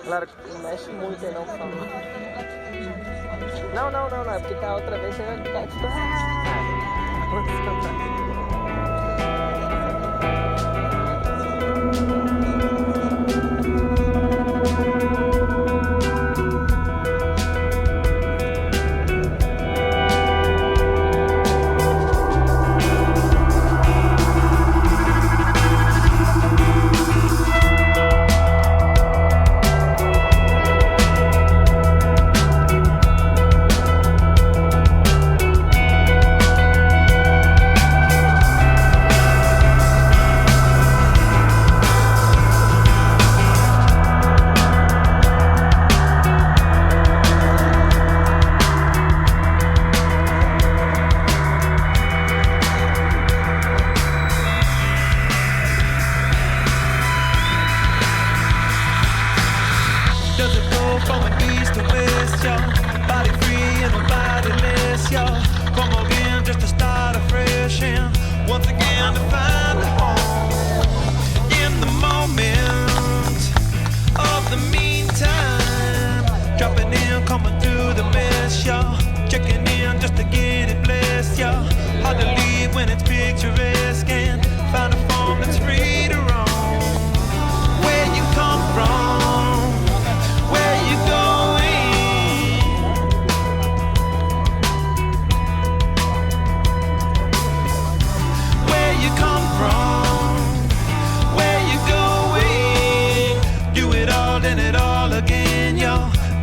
Claro, mexe muito e não fala. Não, não, não, não. É porque tá outra vez você vai ficar tipo. Does it go from east to west, y'all? Body free and nobody less, y'all. Come again just to start afresh and once again to find a home in the moment of the meantime. Dropping in, coming through the mess, y'all. Checking in just to get it blessed, y'all. Hard to leave when it's picturesque and find a form that's free to roam. Where you come from?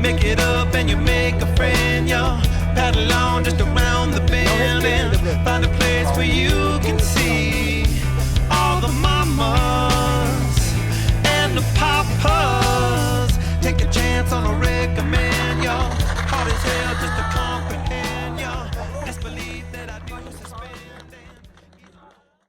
Make it up and you make a friend, y'all. Paddle on just around the bend and find a place where you can see all the mamas and the